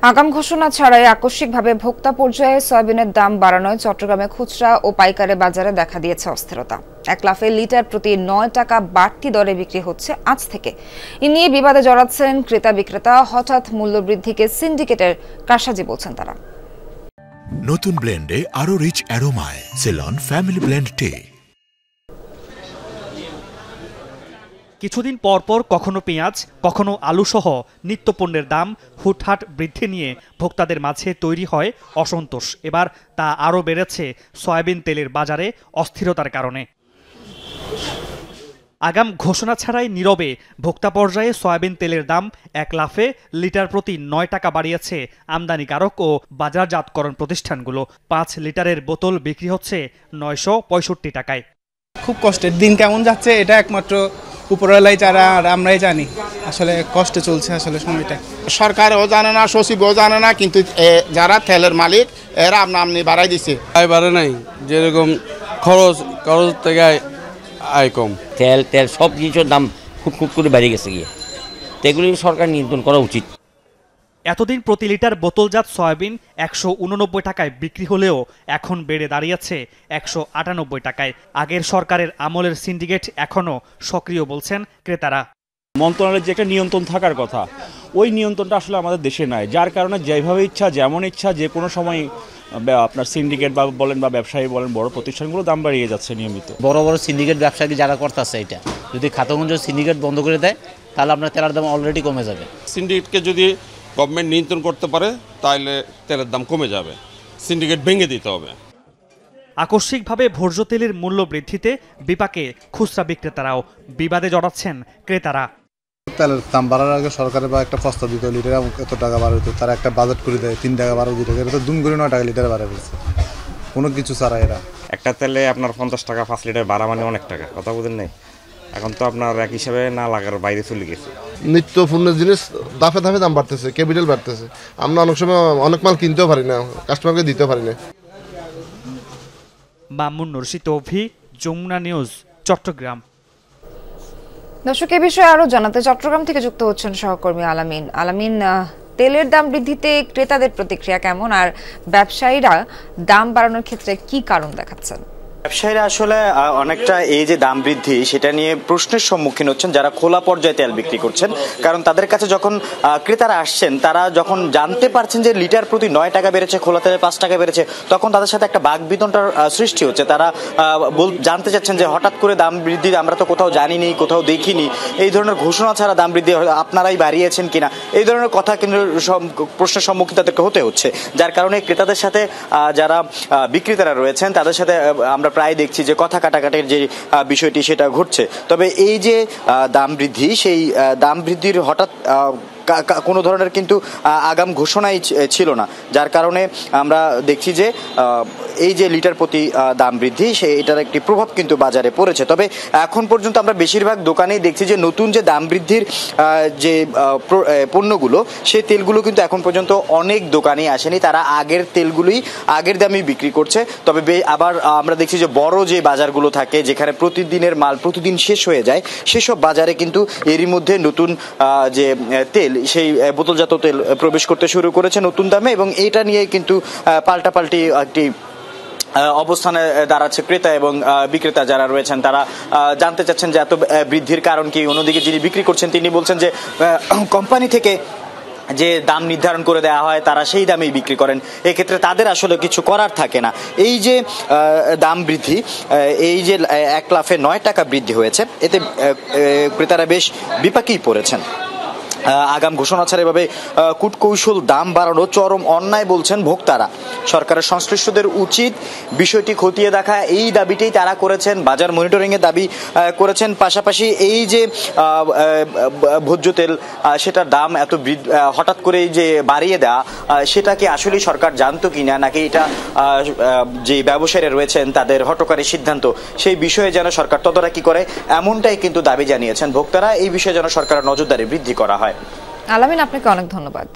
আগাম ঘোষণা ছাড়াই আকস্মিকভাবে ভোক্তা পর্যায়ে সয়াবিনের দাম বাড়ানোয় চট্টগ্রামে খুচরা ও পাইকারি বাজারে দেখা দিয়েছে অস্থিরতা। এক লাফে লিটার প্রতি ৯ টাকা বাড়তি দরে বিক্রি হচ্ছে আজ থেকে। এ নিয়ে বিবাদে জড়াচ্ছেন ক্রেতা বিক্রেতা। হঠাৎ মূল্যবৃদ্ধিকে সিন্ডিকেটের কারসাজি বলছেন তারা। নতুন ব্লেন্ডে আরো রিচ অ্যারোমায় সেলন ফ্যামিলি ব্লেন্ড টে। কিছুদিন পর পর কখনো পেঁয়াজ কখনো আলু সহ নিত্যপণ্যের দাম হুটহাট বৃদ্ধি নিয়ে ভোক্তাদের মাঝে তৈরি হয় অসন্তোষ। এবার তা আরও বেড়েছে সয়াবিন তেলের বাজারে অস্থিরতার কারণে। আগাম ঘোষণা ছাড়াই নীরবে ভোক্তা পর্যায়ে সয়াবিন তেলের দাম এক লাফে লিটার প্রতি ৯ টাকা বাড়িয়েছে আমদানিকারক ও বাজারজাতকরণ প্রতিষ্ঠানগুলো। ৫ লিটারের বোতল বিক্রি হচ্ছে ৯৬৫ টাকায়। খুব কষ্টের দিন কেমন যাচ্ছে এটা একমাত্র উপরওয়ালাই যারা আর আমরাই জানি। আসলে কষ্টে চলছে আসলে সময়টা। সরকারও জানে না, সচিবও জানে না, কিন্তু যারা তেলের মালিক এরা আমনি বাড়াই দিচ্ছে। আয় বাড়ে নাই, যেরকম খরচ থেকে আয় কম। তেল সব কিছুর দাম খুব করে বেড়ে গেছে গিয়ে, এগুলি সরকার নিয়ন্ত্রণ করা উচিত। এতদিন প্রতি লিটার বোতলজাত সয়াবিন ১৮৯ টাকায় বিক্রি হলেও এখন বেড়ে দাঁড়িয়েছে ১৯৮ টাকায়। আগের সরকারের আমলের সিন্ডিকেট এখনও সক্রিয় বলছেন ক্রেতারা। মন্ত্রণালয়ের যে একটা নিয়ন্ত্রণ থাকার কথা, ওই নিয়ন্ত্রণটা আসলে আমাদের দেশে নাই, যার কারণে যেভাবে ইচ্ছা যেমন ইচ্ছা যে কোনো সময় আপনার সিন্ডিকেট বা বলেন বা ব্যবসায়ী বলেন বড় প্রতিষ্ঠানগুলো দাম বাড়িয়ে যাচ্ছে নিয়মিত। বড় বড় সিন্ডিকেট ব্যবসায়ী যারা করতেছে, এটা যদি খাতগঞ্জ সিন্ডিকেট বন্ধ করে দেয় তাহলে আপনার তেলের দাম অলরেডি কমে যাবে। সিন্ডিকেটকে যদি গভর্নমেন্ট নিয়ন্ত্রণ করতে পারে তাহলে তেলের দাম কমে যাবে। সিন্ডিকেট ভেঙে দিতে হবে। আকস্মিকভাবে ভোজ্য তেলের মূল্য বৃদ্ধিতে বিপাকে খুচরা বিক্রেতারাও। বিবাদে জড়াচ্ছেন ক্রেতারা। তেলের দাম বাড়ার আগে সরকারের বা একটা প্রস্তাব দিত, লিটারে এত টাকা বাড়া হতো, তারা একটা বাজেট করে দেয় 3 টাকা 12 টাকা, এটা তো 2 করে 9 টাকা লিটারে বাড়া ফেলছে কোনো কিছু ছাড়া। এরা একটা তেলে আপনার 50 টাকা 5 লিটার বাড়া মানে অনেক টাকা, কথা বুঝেন নাই? এখন তো আপনার এক হিসাবে না লাগার বাইরে চলে গেছে। নিত্য পণ্যের জিনিস দাফে দাফে দাম বাড়তেছে, ক্যাপিটাল বাড়তেছে। আমরা অনেক সময় অনেক মাল কিনতেও পারি না, কাস্টমারকে দিতেও পারি না। মামুন নরসি তৌফি, যমুনা নিউজ, চট্টগ্রাম। দর্শক, এ বিষয়ে আরো জানাতে চট্টগ্রাম থেকে যুক্ত হচ্ছেন সহকর্মী আলামিন। আলামিন, তেলের দাম বৃদ্ধিতে ক্রেতাদের প্রতিক্রিয়া কেমন, আর ব্যবসায়ীরা দাম বাড়ানোর ক্ষেত্রে কি কারণ দেখাচ্ছেন? ব্যবসায়ীরা আসলে অনেকটা এই যে দাম বৃদ্ধি সেটা নিয়ে প্রশ্নের সম্মুখীন হচ্ছেন যারা খোলা পর্যায়ে তেল বিক্রি করছেন। কারণ তাদের কাছে যখন ক্রেতারা আসছেন, তারা যখন জানতে পারছেন যে লিটার প্রতি 9 টাকা বেড়েছে, খোলা তেলে 5 টাকা বেড়েছে, তখন তাদের সাথে একটা বাকবিতণ্ডার সৃষ্টি হচ্ছে। তারা জানতে চাচ্ছেন যে হঠাৎ করে দাম বৃদ্ধি আমরা তো কোথাও জানিনি, কোথাও দেখিনি, এই ধরনের ঘোষণা ছাড়া দাম বৃদ্ধি আপনারাই বাড়িয়েছেন কিনা, এই ধরনের কথা কিন্তু প্রশ্নের সম্মুখীন তাদেরকে হতে হচ্ছে। যার কারণে ক্রেতাদের সাথে যারা বিক্রেতারা রয়েছেন তাদের সাথে আমরা প্রায় দেখছি যে কথা কাটাকাটির যে বিষয়টি সেটা ঘটছে। তবে এই যে দাম বৃদ্ধি, সেই দাম বৃদ্ধির হঠাৎ কোনো ধরনের কিন্তু আগাম ঘোষণাই ছিল না, যার কারণে আমরা দেখছি যে এই যে লিটার প্রতি দাম বৃদ্ধি এটার একটি প্রভাব কিন্তু বাজারে পড়েছে। তবে এখন পর্যন্ত আমরা বেশিরভাগ দোকানেই দেখছি যে নতুন যে দাম বৃদ্ধির যে পণ্যগুলো, সেই তেলগুলো কিন্তু এখন পর্যন্ত অনেক দোকানেই আসেনি। তারা আগের তেলগুলোই আগের দামেই বিক্রি করছে। তবে আবার আমরা দেখছি যে বড় যে বাজারগুলো থাকে, যেখানে প্রতিদিনের মাল প্রতিদিন শেষ হয়ে যায়, সেসব বাজারে কিন্তু এরই মধ্যে নতুন যে তেল, সেই বোতলজাত তেল প্রবেশ করতে শুরু করেছে নতুন দামে, এবং এটা নিয়ে কিন্তু পাল্টাপাল্টি একটি অবস্থানে দাঁড়াচ্ছে ক্রেতা এবং বিক্রেতা যারা রয়েছেন। তারা জানতে চাচ্ছেন যে এত বৃদ্ধির কারণ কি। অন্যদিকে যিনি বিক্রি করছেন তিনি বলছেন যে কোম্পানি থেকে যে দাম নির্ধারণ করে দেওয়া হয় তারা সেই দামেই বিক্রি করেন, এক্ষেত্রে তাদের আসলে কিছু করার থাকে না। এই যে দাম বৃদ্ধি, এই যে 1 লাফে 9 টাকা বৃদ্ধি হয়েছে, এতে ক্রেতারা বেশ বিপাকেই পড়েছেন। আগাম ঘোষণা ছাড়া এভাবে কূটকৌশল দাম বাড়ানো চরম অন্যায় বলছেন ভোক্তারা। সরকারের সংশ্লিষ্টদের উচিত বিষয়টি খতিয়ে দেখা, এই দাবিটাই তারা করেছেন। বাজার মনিটরিংয়ের দাবি করেছেন। পাশাপাশি এই যে ভোজ্য তেল, সেটার দাম এত হঠাৎ করে যে বাড়িয়ে দেওয়া, সেটাকে আসলে সরকার জানতো কিনা, নাকি এটা যে ব্যবসায়ীরা রয়েছেন তাদের হঠকারী সিদ্ধান্ত, সেই বিষয়ে যেন সরকার তদারকি করে, এমনটাই কিন্তু দাবি জানিয়েছেন ভোক্তারা। এই বিষয়ে যেন সরকারের নজরদারি বৃদ্ধি করা হয়। আলামিন, আপনাকে অনেক ধন্যবাদ।